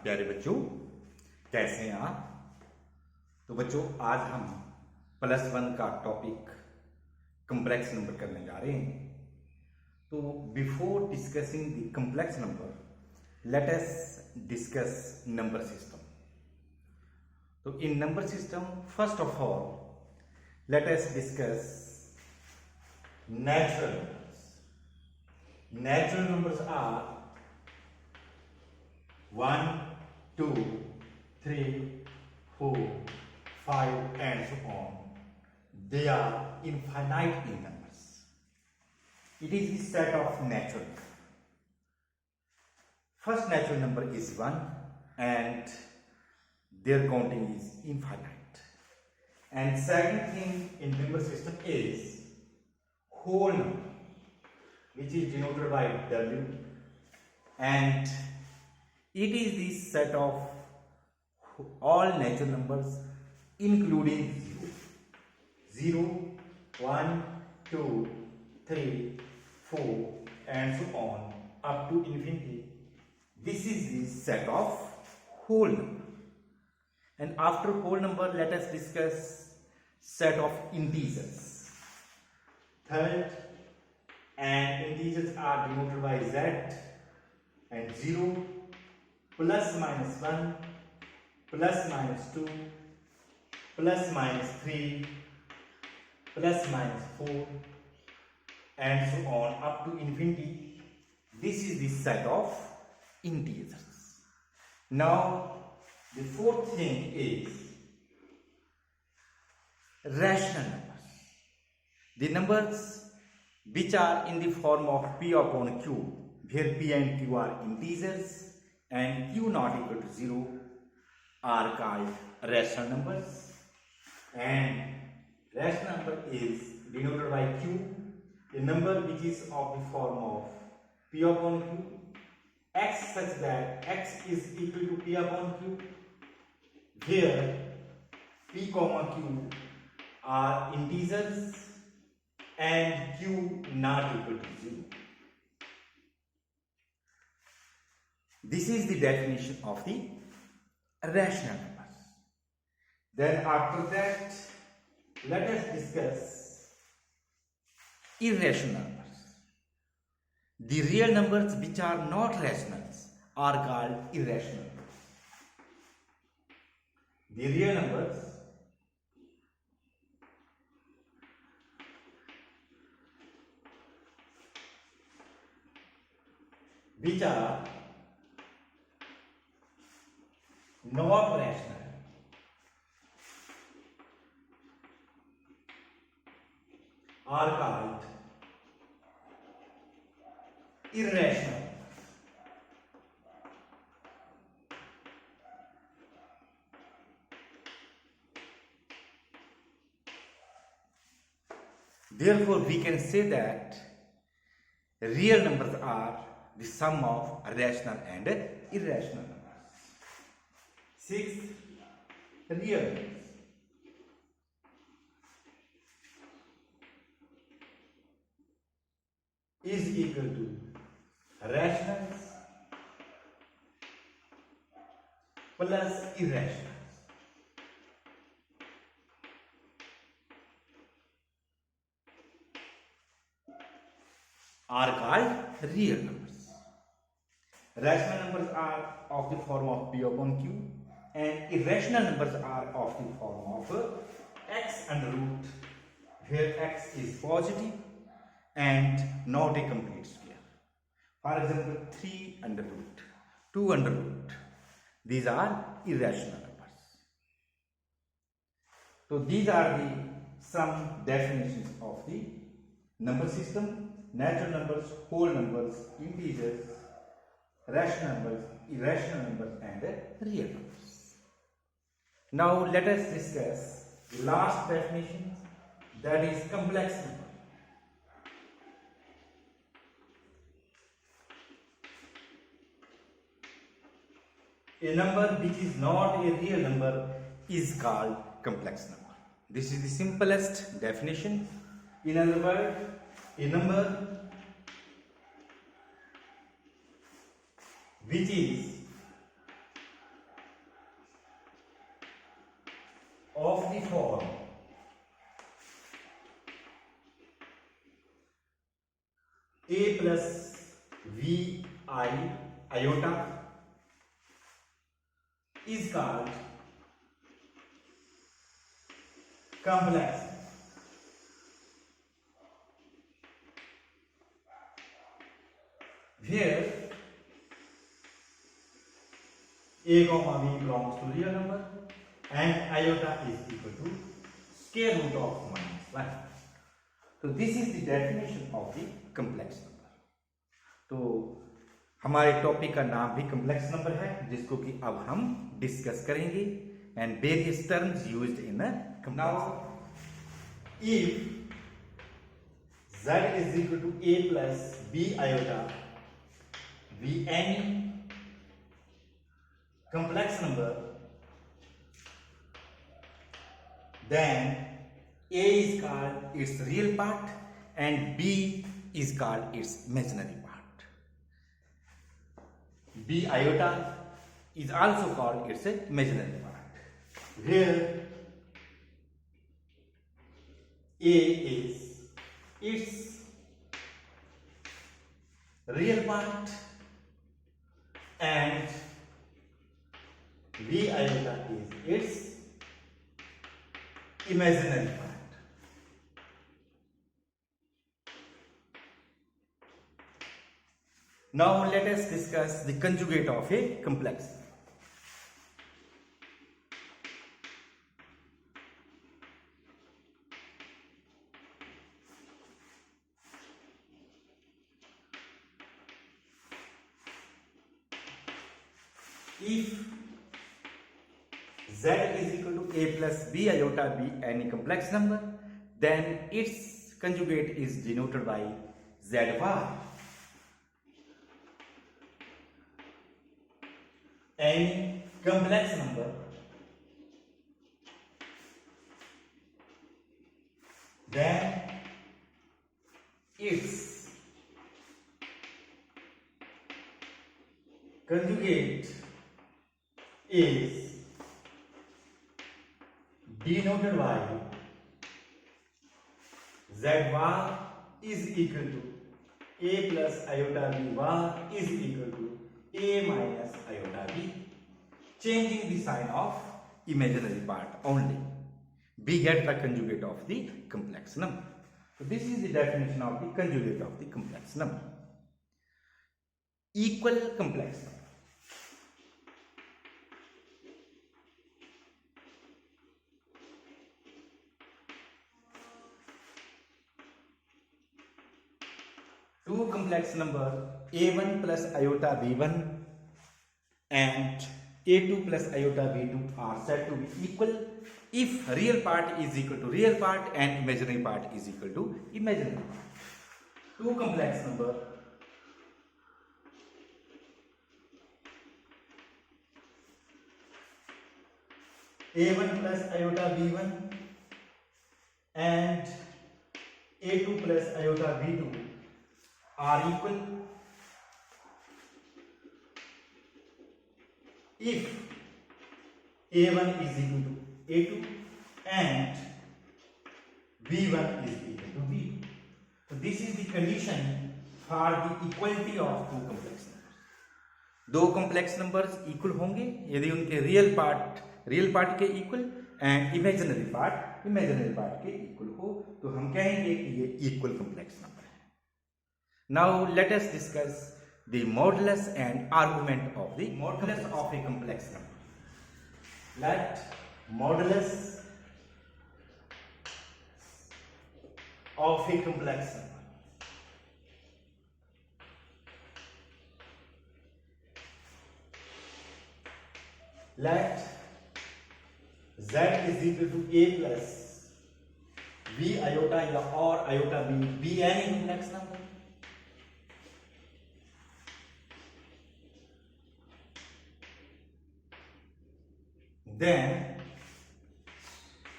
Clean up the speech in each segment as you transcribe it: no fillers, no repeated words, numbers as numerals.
प्यारे बच्चों, कैसे हैं आप। तो बच्चों, आज हम +1 का टॉपिक कॉम्प्लेक्स नंबर करने जा रहे हैं। तो before discussing the complex number, let us discuss number system. तो in number system, first of all let us discuss natural numbers. Natural numbers are 1, 2, 3, 4, 5 and so on. They are infinite in numbers. It is the set of natural numbers. First natural number is 1 and their counting is infinite. And second thing in number system is whole number, which is denoted by W, and it is the set of all natural numbers including 0, 1, 2, 3, 4 and so on up to infinity. This is the set of whole number. And after whole number, let us discuss set of integers. Third, and integers are denoted by z and 0, plus minus 1, plus minus 2, plus minus 3, plus minus 4 and so on up to infinity. This is the set of integers. Now the fourth thing is rational numbers. The numbers which are in the form of p upon q, where p and q are integers and q not equal to 0, are called rational numbers. And rational number is denoted by q, a number which is of the form of p upon q, x such that x is equal to p upon q, where p comma q are integers and q not equal to 0. This is the definition of the rational numbers. Then after that, let us discuss irrational numbers. The real numbers which are not rationals are called irrational numbers. The real numbers which are not rational are called irrational. Therefore, we can say that real numbers are the sum of rational and irrational numbers. Sixth, real numbers. Is equal to rationals plus irrationals. Are called real numbers. Rational numbers are of the form of p upon q, and irrational numbers are of the form of x under root, where x is positive and not a complete square. For example, 3 under root, 2 under root. These are irrational numbers. So these are the some definitions of the number system: natural numbers, whole numbers, integers, rational numbers, irrational numbers and real numbers. Now let us discuss the last definition, that is complex number. A number which is not a real number is called complex number. This is the simplest definition. In other words, a number which is of the form a plus vi iota is called complex. Here a comma b belongs to real number and iota is equal to square root of -1. So this is the definition of the complex number. तो हमारे topic का नाम भी complex number है, जिसको कि अब हम डिस्कस करेंगे and various terms used in a complex. Now if z is equal to a plus b iota be any complex number, then a is called its real part and b is called its imaginary part. B iota is also called its imaginary part. Here a is its real part and B iota is its imaginary part. Now let us discuss the conjugate of a complex. If z is equal to a plus b iota be any complex number, then its conjugate is denoted by z bar. Any complex number then its conjugate is denoted by z bar is equal to a plus iota b bar is equal to a minus iota b, changing the sign of imaginary part only. We get the conjugate of the complex number. So this is the definition of the conjugate of the complex number. Equal complex number. Two complex number a1 plus iota b1 and a2 plus iota b2 are said to be equal if real part is equal to real part and imaginary part is equal to imaginary part. Two complex number a1 plus iota b1 and a2 plus iota b2 are equal if a1 is equal to a2 and b1 is equal to b2. So this is the condition for the equality of two complex numbers. दो complex numbers equal होंगे यदि उनके real part के equal and imaginary part के equal हो, तो हम कहेंगे कि ये equal complex number. Now let us discuss the modulus and argument of the modulus of a complex number. Let modulus of a complex number let z is equal to a plus b iota or iota b be any complex number. Then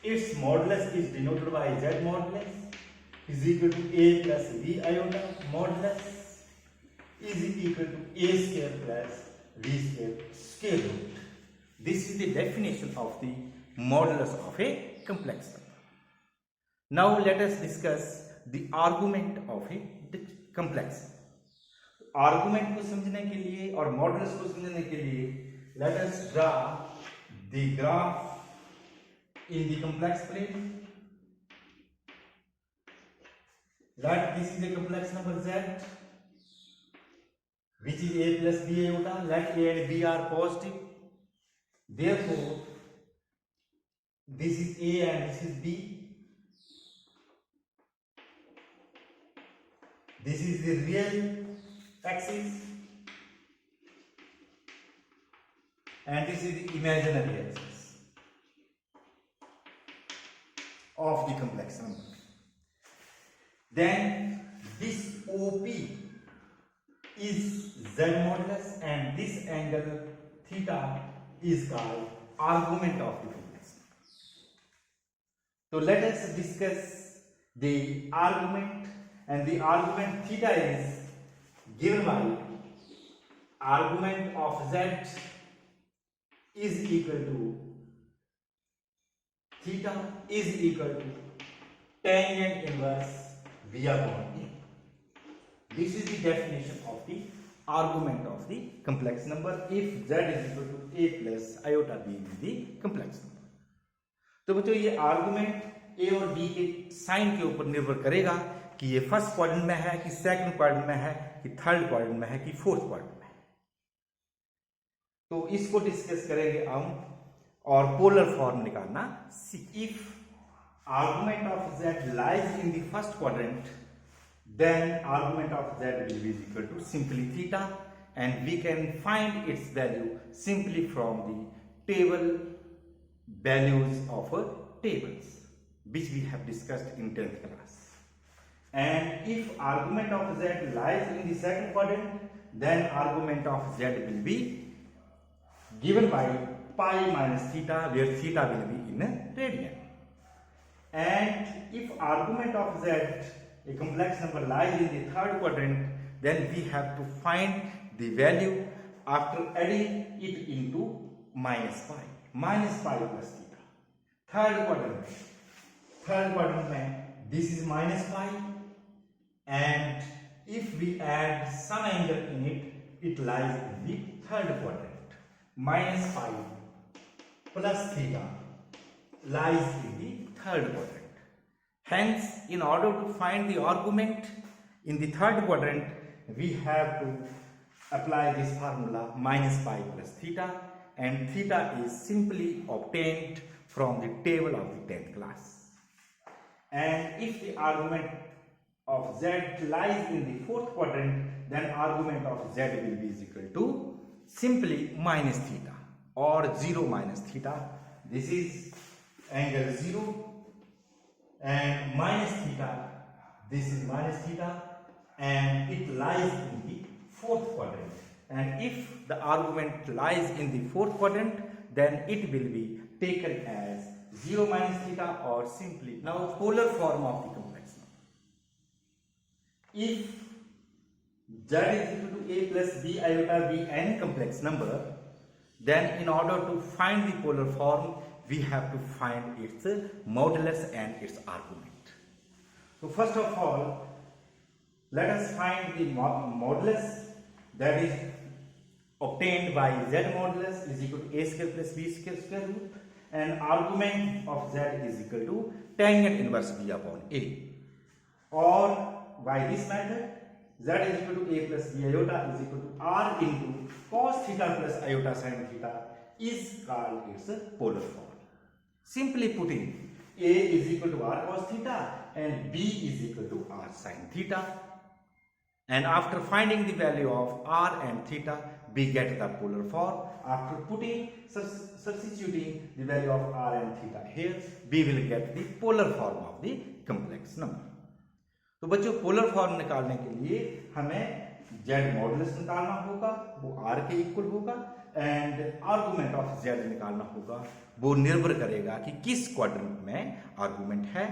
its modulus is denoted by z modulus is equal to a plus b iota modulus is equal to a square plus b square square root. This is the definition of the modulus of a complex number. Now let us discuss the argument of a complex number. Argument को समझने के लिए और modulus को समझने के लिए let us draw the graph in the complex plane. Let this is a complex number z, which is a plus b iota. Let a and b are positive. Therefore, this is a and this is b. This is the real axis and this is the imaginary axis of the complex number. Then this OP is Z modulus and this angle theta is called argument of the complex number. So let us discuss the argument, and the argument theta is given by argument of Z is equal to theta is equal to tangent inverse V upon A. This is the definition of the argument of the complex number if Z is equal to A plus iota B is the complex number. तो बच्चों ये argument A और B के sign के ऊपर निर्भर करेगा कि ये फर्स्ट क्वाड्रेंट में है कि सेकंड क्वाड्रेंट में है कि थर्ड क्वाड्रेंट में है कि फोर्थ क्वाड्रेंट में है. तो इसको डिस्कस करेंगे हम और पोलर फॉर्म निकालना. If argument of z lies in the first quadrant, then argument of z will be equal to simply theta, and we can find its value simply from the table values of tables which we have discussed in 10th class. And if argument of z lies in the second quadrant, then argument of z will be given by pi minus theta, where theta will be in radian. And if argument of z, a complex number, lies in the third quadrant, then we have to find the value after adding it into minus pi plus theta. Third quadrant में this is minus pi, and if we add some angle in it, it lies in the third quadrant. Minus pi plus theta lies in the third quadrant. Hence, in order to find the argument in the third quadrant, we have to apply this formula minus pi plus theta, and theta is simply obtained from the table of the 10th class. And if the argument of z lies in the fourth quadrant, then argument of z will be equal to simply minus theta or 0 minus theta. This is angle 0 and minus theta, this is minus theta, and it lies in the fourth quadrant. And if the argument lies in the fourth quadrant, then it will be taken as 0 minus theta or simply now polar form of the complex number. If z is equal to a plus b iota b n complex number, then in order to find the polar form, we have to find its modulus and its argument. So first of all, let us find the modulus, that is obtained by z modulus is equal to a square plus b square square root, and argument of z is equal to tangent inverse b upon a. Or by this method, z is equal to a plus b iota is equal to r into cos theta plus iota sin theta is called its polar form. Simply putting, a is equal to r cos theta and b is equal to r sin theta, and after finding the value of r and theta, we get the polar form. After substituting the value of r and theta here, we will get the polar form of the complex number. तो बच्चों, polar form निकालने के लिए हमें z modulus निकालना होगा, वो r के इक्वल होगा, एंड आर्गुमेंट ऑफ z निकालना होगा, वो निर्भर करेगा कि किस क्वाड्रेंट में आर्गुमेंट है,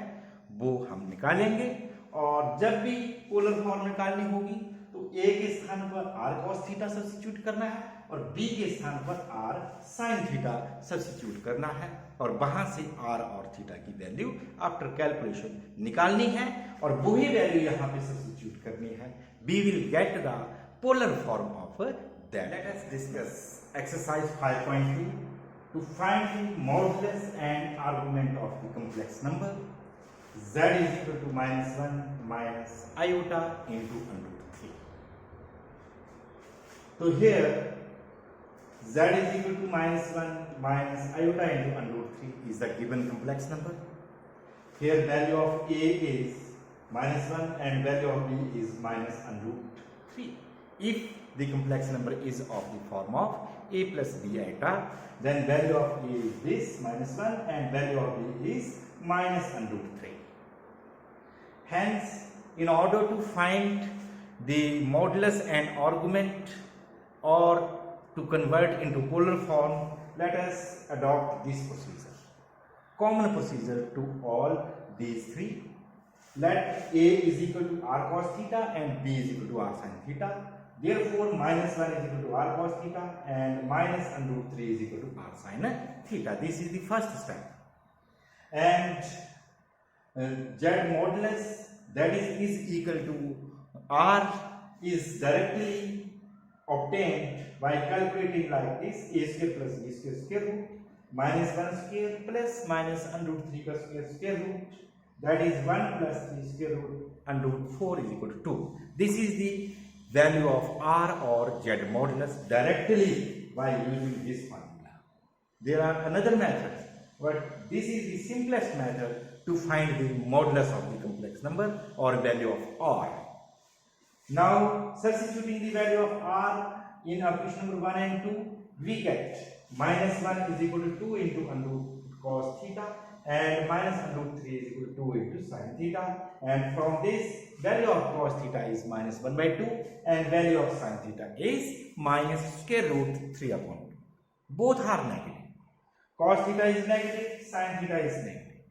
वो हम निकालेंगे. और जब भी पोलर फॉर्म निकालनी होगी तो a के स्थान पर r cos थीटा सब्स्टिट्यूट करना है और b के स्थान पर r sin थीटा सब्स्टिट्यूट करना है. और वहां से r और थीटा की वैल्यू आफ्टर कैलकुलेशन निकालनी है और वही वैल्यू यहाँ पे सब्स्टिट्यूट करनी है. We will get the polar form of that. Let us discuss exercise 5.3 to find the modulus and argument of the complex number z is equal to -1 minus iota into under root 3. So here z is equal to -1 minus iota into under root 3 is the given complex number. Here value of a is -1 and value of b is minus under root 3. If the complex number is of the form of a plus b iota, then value of a is this -1 and value of b is minus under root 3. Hence, in order to find the modulus and argument or to convert into polar form, let us adopt this procedure. Common procedure to all these three. Let a is equal to r cos theta and b is equal to r sin theta. Therefore, -1 is equal to r cos theta and minus under root 3 is equal to r sin theta. This is the first step. And z modulus, that is equal to r, is directly obtained by calculating like this: a square plus b square square root -1 square plus minus under root 3 का square root, that is 1 plus 3 square root under root 4 is equal to 2. This is the value of r or z modulus directly by using this formula. There are another methods, but this is the simplest method to find the modulus of the complex number or value of r. Now, substituting the value of r in equation number 1 and 2, we get -1 is equal to 2 into under root cos theta and minus under root 3 is equal to 2 into sin theta, and from this value of cos theta is -1 by 2 and value of sin theta is minus square root 3 upon 2. Both are negative. Cos theta is negative, sin theta is negative,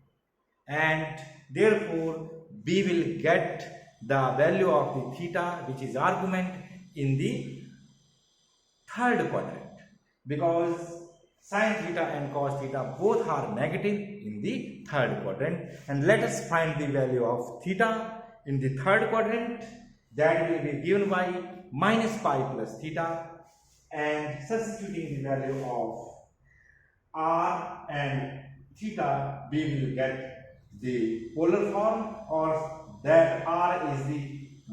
and therefore we will get the value of the theta, which is argument, in the third quadrant, because sin theta and cos theta both are negative in the third quadrant. And let us find the value of theta in the third quadrant. That will be given by minus pi plus theta, and substituting the value of r and theta, we will get the polar form, or that r is the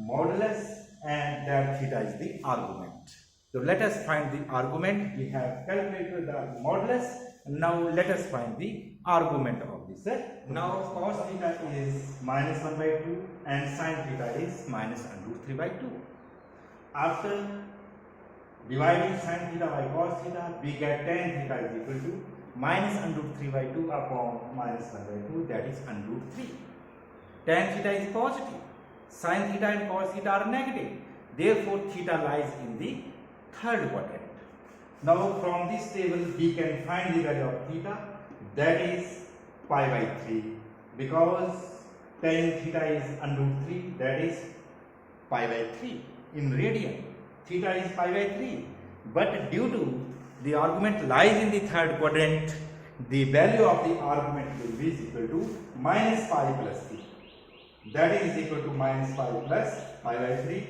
modulus and that theta is the argument. So let us find the argument. We have calculated the modulus. Now let us find the argument of this. Now cos theta is -1 by 2 and sin theta is minus under root 3 by 2. After dividing sin theta by cos theta, we get tan theta is equal to minus under root 3 by 2 upon -1 by 2, that is under root 3. Tan theta is positive, sin theta and cos theta are negative. Therefore, theta lies in the third quadrant. Now, from this table, we can find the value of theta, that is pi by 3, because tan theta is under root 3, that is pi by 3 in radian. Theta is pi by 3, but due to the argument lies in the third quadrant, the value of the argument will be equal to minus pi plus 3. That is equal to minus pi plus pi by 3,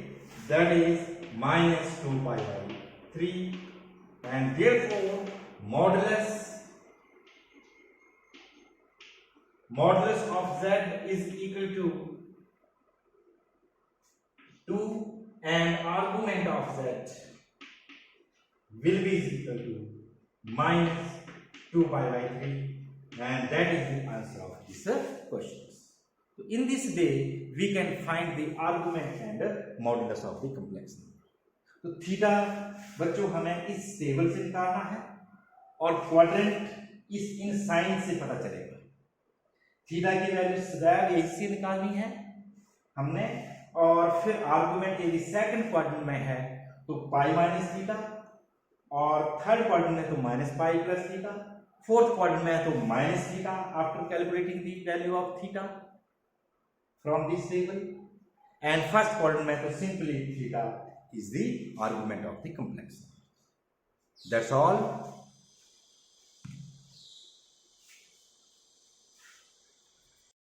that is minus 2 pi by 3, and therefore modulus of z is equal to 2 and argument of z will be equal to minus 2 pi by 3, and that is the answer of this question. So in this way we can find the argument and modulus of the complex number. तो theta बच्चों हमें इस table से निकालना है और quadrant इस इन sign से पता चलेगा. थीटा की वैल्यू सदैव इससे निकालनी है हमने, और फिर आर्गुमेंट यदि सेकंड क्वाड्रेंट में है तो पाई माइनस थीटा, और थर्ड क्वाड्रेंट में तो minus pi plus theta, fourth quadrant में तो minus theta after calculating the value of theta from this table, and first quadrant में तो simply theta is the argument of the complex. That's all.